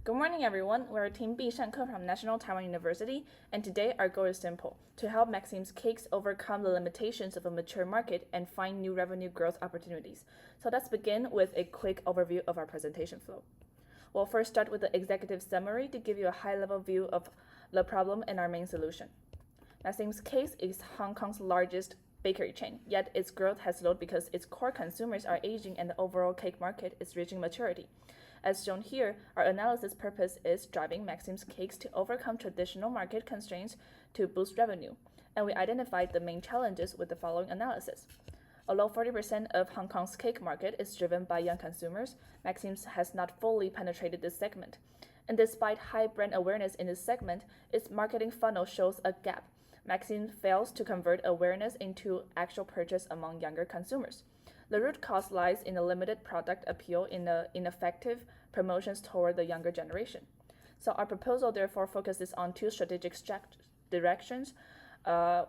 Good morning, everyone. We're Team B Shanke from National Taiwan University, and today our goal is simple: to help Maxim's Cakes overcome the limitations of a mature market and find new revenue growth opportunities. So let's begin with a quick overview of our presentation flow. We'll first start with the executive summary to give you a high-level view of the problem and our main solution. Maxim's Cakes is Hong Kong's largest bakery chain, yet its growth has slowed because its core consumers are aging and the overall cake market is reaching maturity. As shown here, our analysis purpose is driving Maxim's Cakes to overcome traditional market constraints to boost revenue, and we identified the main challenges with the following analysis. Although 40% of Hong Kong's cake market is driven by young consumers, Maxim's has not fully penetrated this segment. And despite high brand awareness in this segment, its marketing funnel shows a gap. Maxim fails to convert awareness into actual purchase among younger consumers. The root cause lies in the limited product appeal in the ineffective promotions toward the younger generation. So our proposal therefore focuses on two strategic directions,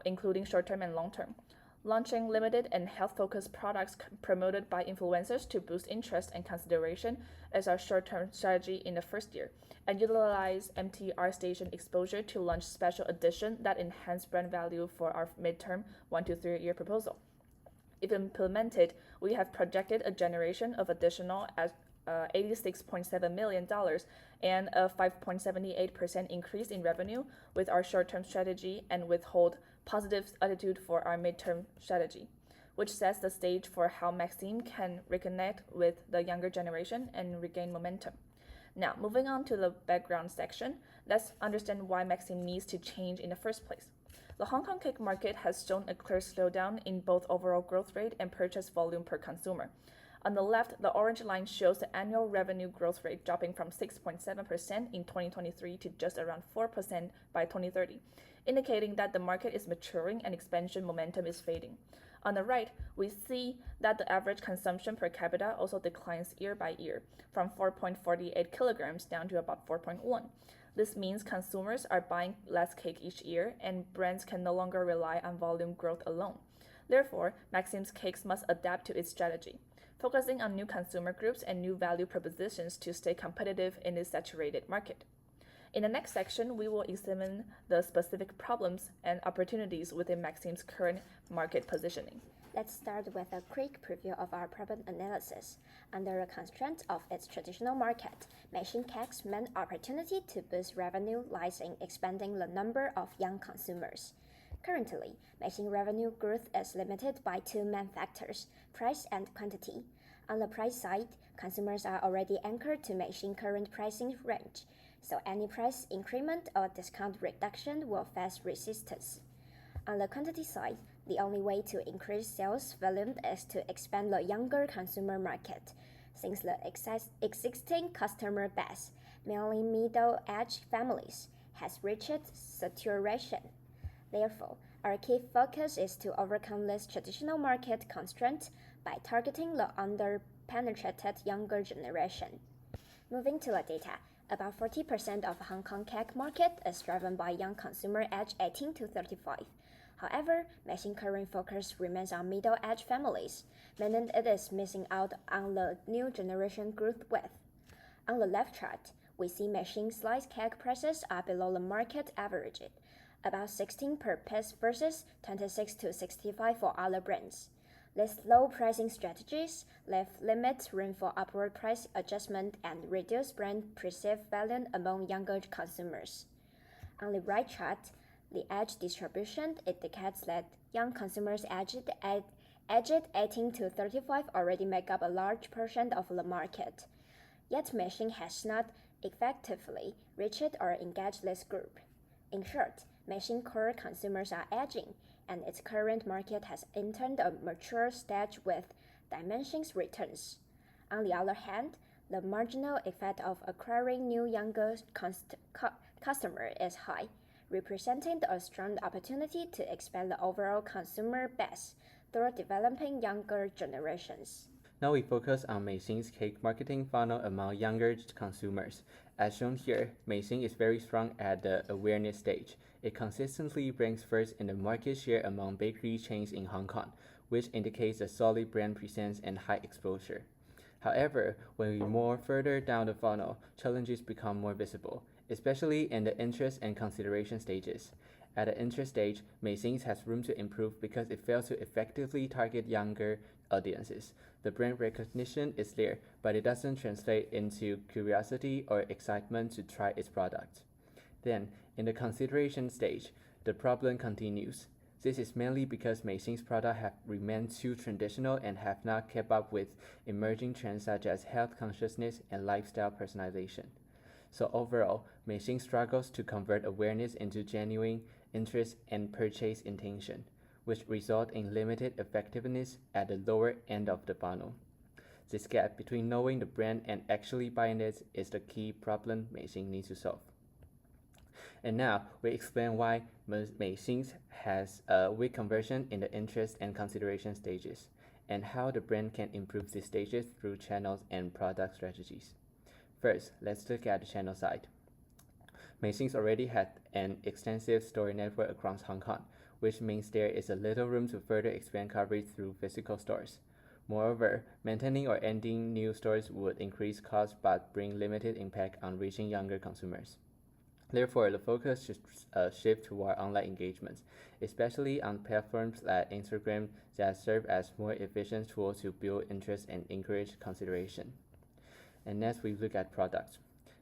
including short-term and long-term. Launching limited and health-focused products promoted by influencers to boost interest and consideration as our short-term strategy in the first year, and utilize MTR station exposure to launch special edition that enhance brand value for our midterm 1 to 3 year proposal. If implemented, we have projected a generation of additional $86.7 million and a 5.78% increase in revenue with our short-term strategy, and withhold positive attitude for our midterm strategy, which sets the stage for how Maxim can reconnect with the younger generation and regain momentum. Now, moving on to the background section, let's understand why Maxim needs to change in the first place. The Hong Kong cake market has shown a clear slowdown in both overall growth rate and purchase volume per consumer. On the left, the orange line shows the annual revenue growth rate dropping from 6.7% in 2023 to just around 4% by 2030, indicating that the market is maturing and expansion momentum is fading. On the right, we see that the average consumption per capita also declines year by year, from 4.48 kilograms down to about 4.1. This means consumers are buying less cake each year, and brands can no longer rely on volume growth alone. Therefore, Maxim's Cakes must adapt to its strategy, focusing on new consumer groups and new value propositions to stay competitive in this saturated market. In the next section, we will examine the specific problems and opportunities within Maxim's current market positioning. Let's start with a quick preview of our problem analysis. Under the constraints of its traditional market, Maxim Cakes' main opportunity to boost revenue lies in expanding the number of young consumers. Currently, Maxim revenue growth is limited by two main factors: price and quantity. On the price side, consumers are already anchored to Maxim current pricing range, so any price increment or discount reduction will face resistance. On the quantity side, the only way to increase sales volume is to expand the younger consumer market, since the existing customer base, mainly middle-aged families, has reached saturation. Therefore, our key focus is to overcome this traditional market constraint by targeting the under-penetrated younger generation. Moving to the data, about 40% of Hong Kong cake market is driven by young consumer aged 18 to 35. However, Maxim's current focus remains on middle-aged families, meaning it is missing out on the new generation growth width. On the left chart, we see Maxim slice cake prices are below the market average, about 16 per piece versus 26 to 65 for other brands. These low pricing strategies leave limited room for upward price adjustment and reduce brand perceived value among younger consumers. On the right chart, the age distribution indicates that young consumers aged 18 to 35 already make up a large portion of the market. Yet Maxim has not effectively reached or engaged this group. In short, Maxim core consumers are aging, and its current market has entered a mature stage with diminishing returns. On the other hand, the marginal effect of acquiring new younger customer is high, representing a strong opportunity to expand the overall consumer base through developing younger generations. Now we focus on Maxim's cake marketing funnel among younger consumers. As shown here, Maxim is very strong at the awareness stage. It consistently ranks first in the market share among bakery chains in Hong Kong, which indicates a solid brand presence and high exposure. However, when we move further down the funnel, challenges become more visible, especially in the interest and consideration stages. At the interest stage, Meisings has room to improve because it fails to effectively target younger audiences. The brand recognition is there, but it doesn't translate into curiosity or excitement to try its product. Then, in the consideration stage, the problem continues. This is mainly because Meising's products have remained too traditional and have not kept up with emerging trends such as health consciousness and lifestyle personalization. So overall, Meising struggles to convert awareness into genuine interest and purchase intention, which result in limited effectiveness at the lower end of the funnel. This gap between knowing the brand and actually buying it is the key problem Meising needs to solve. And now we explain why Meising has a weak conversion in the interest and consideration stages, and how the brand can improve these stages through channels and product strategies. First, let's look at the channel side. Meising already had an extensive store network across Hong Kong, which means there is a little room to further expand coverage through physical stores. Moreover, maintaining or adding new stores would increase costs but bring limited impact on reaching younger consumers. Therefore, the focus should shift toward online engagements, especially on platforms like Instagram that serve as more efficient tools to build interest and encourage consideration. And next, we look at products.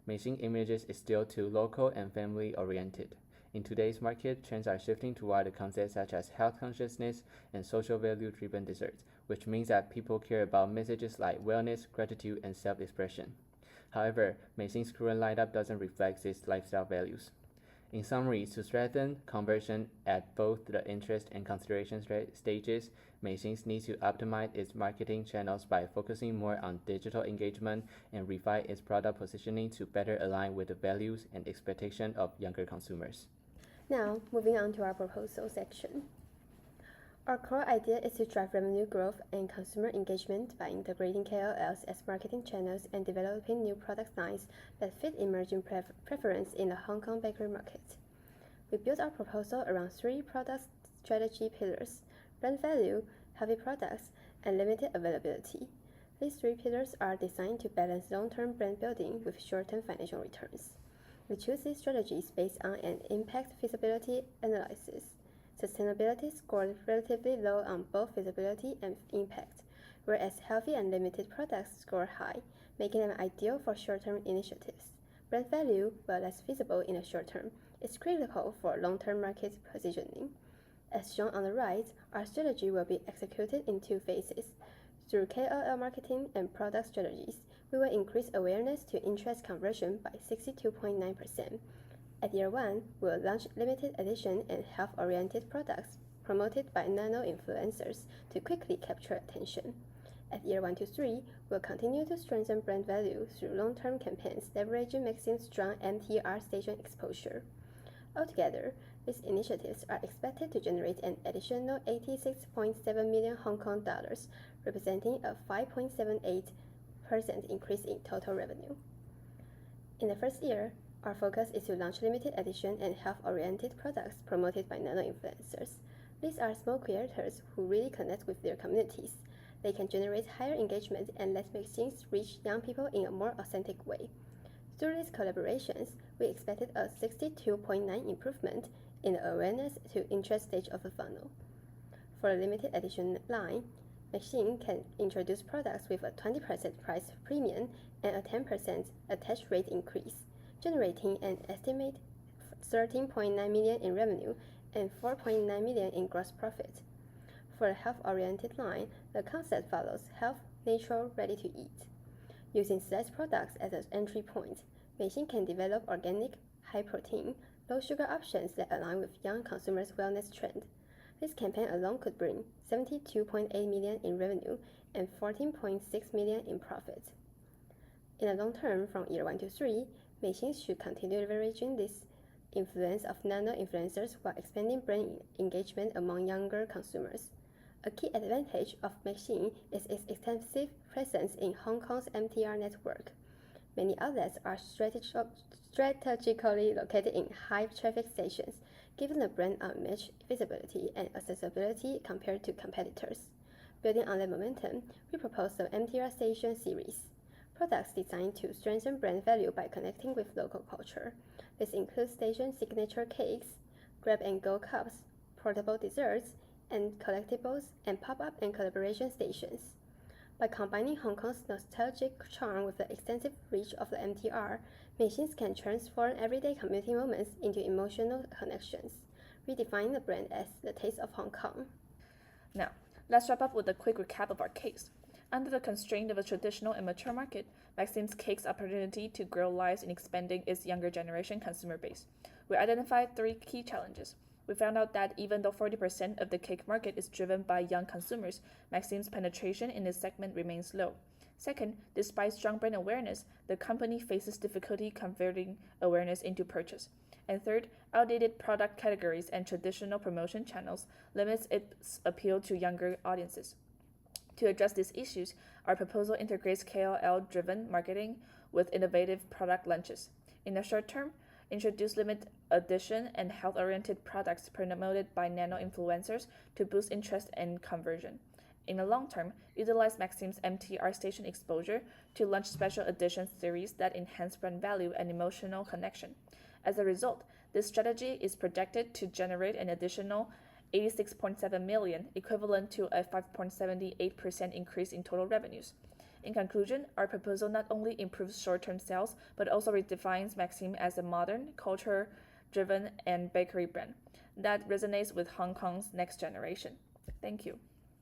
Meising Images is still too local and family-oriented. In today's market, trends are shifting toward the concepts such as health consciousness and social value-driven desserts, which means that people care about messages like wellness, gratitude, and self-expression. However, Meising's current lineup doesn't reflect these lifestyle values. In summary, to strengthen conversion at both the interest and consideration stages, Meising needs to optimize its marketing channels by focusing more on digital engagement and refine its product positioning to better align with the values and expectations of younger consumers. Now, moving on to our proposal section. Our core idea is to drive revenue growth and consumer engagement by integrating KOLs as marketing channels and developing new product lines that fit emerging preference in the Hong Kong bakery market. We built our proposal around 3 product strategy pillars: brand value, healthy products, and limited availability. These 3 pillars are designed to balance long-term brand building with short-term financial returns. We choose these strategies based on an impact feasibility analysis. Sustainability scored relatively low on both feasibility and impact, whereas healthy and limited products score high, making them ideal for short-term initiatives. Brand value, while less feasible in the short term, is critical for long-term market positioning. As shown on the right, our strategy will be executed in 2 phases. Through KOL marketing and product strategies, we will increase awareness to interest conversion by 62.9%. At year 1, we will launch limited edition and health-oriented products promoted by nano-influencers to quickly capture attention. At year 1 to 3, we'll continue to strengthen brand value through long-term campaigns leveraging Maxim's strong MTR station exposure. Altogether, these initiatives are expected to generate an additional 86.7 million Hong Kong dollars, representing a 5.78% increase in total revenue. In the first year, our focus is to launch limited edition and health-oriented products promoted by nano-influencers. These are small creators who really connect with their communities. They can generate higher engagement and let Meising reach young people in a more authentic way. Through these collaborations, we expected a 62.9% improvement in the awareness to interest stage of the funnel. For the limited edition line, Meising can introduce products with a 20% price premium and a 10% attach rate increase, generating an estimated 13.9 million in revenue and 4.9 million in gross profit. For the health-oriented line, the concept follows health, natural, ready-to-eat. Using select products as an entry point, Meising can develop organic, high-protein, low-sugar options that align with young consumers' wellness trend. This campaign alone could bring 72.8 million in revenue and 14.6 million in profit. In the long term, from year 1 to 3, Meising should continue leveraging this influence of nano-influencers while expanding brand engagement among younger consumers. A key advantage of Meising is its extensive presence in Hong Kong's MTR network. Many outlets are strategically located in high-traffic stations, giving the brand unmatched visibility and accessibility compared to competitors. Building on that momentum, we propose the MTR Station series, products designed to strengthen brand value by connecting with local culture. This includes station signature cakes, grab-and-go cups, portable desserts, and collectibles, and pop-up and collaboration stations. By combining Hong Kong's nostalgic charm with the extensive reach of the MTR, Meixins can transform everyday commuting moments into emotional connections, redefining the brand as the taste of Hong Kong. Now, let's wrap up with a quick recap of our case. Under the constraint of a traditional and mature market, Maxim's Cake's opportunity to grow lies in expanding its younger generation consumer base. We identified 3 key challenges. We found out that even though 40% of the cake market is driven by young consumers, Maxim's penetration in this segment remains low. Second, despite strong brand awareness, the company faces difficulty converting awareness into purchase. And third, outdated product categories and traditional promotion channels limits its appeal to younger audiences. To address these issues, our proposal integrates KOL-driven marketing with innovative product launches. In the short term, introduce limited edition and health-oriented products promoted by nano-influencers to boost interest and conversion. In the long term, utilize Maxim's MTR station exposure to launch special edition series that enhance brand value and emotional connection. As a result, this strategy is projected to generate an additional 86.7 million, equivalent to a 5.78% increase in total revenues. In conclusion, our proposal not only improves short-term sales, but also redefines Maxim as a modern, culture-driven, and bakery brand that resonates with Hong Kong's next generation. Thank you.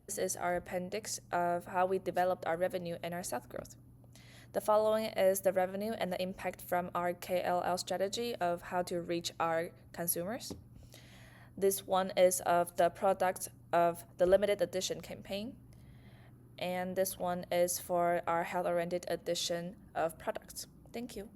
This is our appendix of how we developed our revenue and our sales growth. The following is the revenue and the impact from our KLL strategy of how to reach our consumers. This one is of the product of the limited edition campaign. And this one is for our health-oriented edition of products. Thank you.